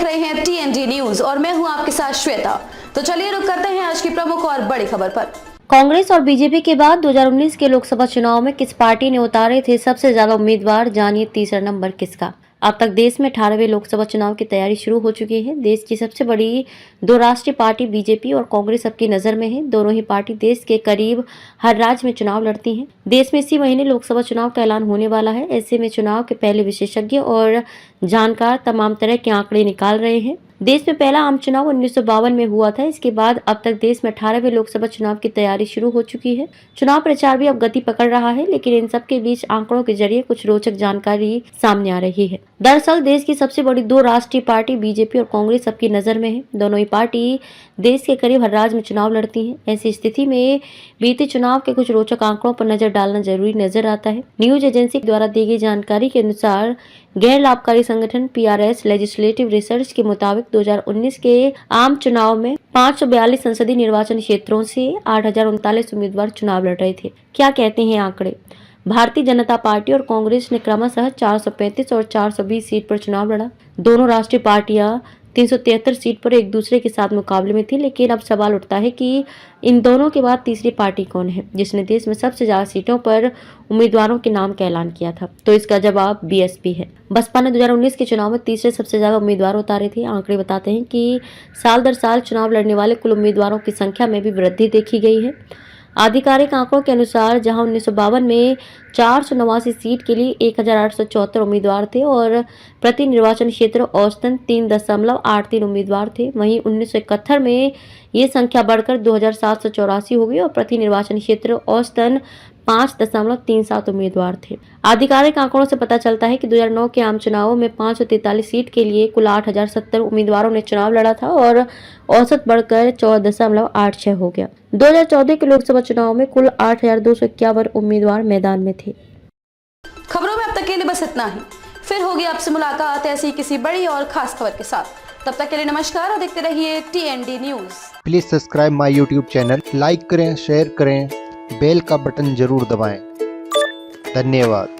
रहे हैं TND news और मैं हूं आपके साथ श्वेता। तो चलिए रुक करते हैं आज की प्रमुख और बड़ी खबर पर। कांग्रेस और बीजेपी के बाद 2019 के लोकसभा चुनाव में किस पार्टी ने उतारे थे सबसे ज्यादा उम्मीदवार, जानिए तीसरा नंबर किसका। अब तक देश में 18वें लोकसभा चुनाव की तैयारी शुरू हो चुकी है। देश की सबसे बड़ी दो राष्ट्रीय पार्टी बीजेपी और कांग्रेस सबकी नजर में है। दोनों ही पार्टी देश के करीब हर राज्य में चुनाव लड़ती हैं। देश में इसी महीने लोकसभा चुनाव का ऐलान होने वाला है। ऐसे में चुनाव के पहले विशेषज्ञ और जानकार तमाम तरह के आंकड़े निकाल रहे हैं। देश में पहला आम चुनाव 1952 में हुआ था। इसके बाद अब तक देश में 18वें लोकसभा चुनाव की तैयारी शुरू हो चुकी है। चुनाव प्रचार भी अब गति पकड़ रहा है, लेकिन इन सब के बीच आंकड़ों के जरिए कुछ रोचक जानकारी सामने आ रही है। दरअसल देश की सबसे बड़ी दो राष्ट्रीय पार्टी बीजेपी और कांग्रेस सबकी नजर में है। दोनों ही पार्टी देश के करीब हर राज्य में चुनाव लड़ती हैं। ऐसी स्थिति में बीते चुनाव के कुछ रोचक आंकड़ों पर नजर डालना जरूरी नजर आता है। न्यूज एजेंसी द्वारा दी गई जानकारी के अनुसार गैर लाभकारी संगठन PRS लेजिस्लेटिव रिसर्च के मुताबिक 2019 के आम चुनाव में 542 संसदीय निर्वाचन क्षेत्रों से 8,039 उम्मीदवार चुनाव लड़ रहे थे। क्या कहते हैं आंकड़े। भारतीय जनता पार्टी और कांग्रेस ने क्रमशः 435 और 420 सीट पर चुनाव लड़ा। दोनों राष्ट्रीय पार्टियां 373 सीट पर एक दूसरे के साथ मुकाबले में थी, लेकिन अब सवाल उठता है कि इन दोनों के बाद तीसरी पार्टी कौन है जिसने देश में सबसे ज्यादा सीटों पर उम्मीदवारों के नाम का ऐलान किया था। तो इसका जवाब BSP है। बसपा ने 2019 के चुनाव में तीसरे सबसे ज्यादा उम्मीदवार उतारे थे। आंकड़े बताते हैं कि साल दर साल चुनाव लड़ने वाले कुल उम्मीदवारों की संख्या में भी वृद्धि देखी गई है। आधिकारिक आंकड़ों के अनुसार जहां 1952 में 489 सीट के लिए 1,874 उम्मीदवार थे और प्रति निर्वाचन क्षेत्र औसतन 3.83 उम्मीदवार थे, वहीं 1971 में ये संख्या बढ़कर 2,784 हो गई और प्रति निर्वाचन क्षेत्र औसतन 5.37 उम्मीदवार थे। आधिकारिक आंकड़ों से पता चलता है कि 2009 के आम चुनावों में 543 सीट के लिए कुल 8,070 उम्मीदवारों ने चुनाव लड़ा था और औसत बढ़कर 14.86 हो गया। 2014 के लोकसभा चुनाव में कुल 8,251 उम्मीदवार मैदान में थे। खबरों में अब तक के लिए बस इतना ही। फिर होगी आपसे मुलाकात ऐसी किसी बड़ी और खास खबर के साथ। तब तक के लिए नमस्कार और देखते रहिए TND news. Please subscribe my YouTube channel, like करें, शेयर करें, बेल का बटन जरूर दबाएं। धन्यवाद।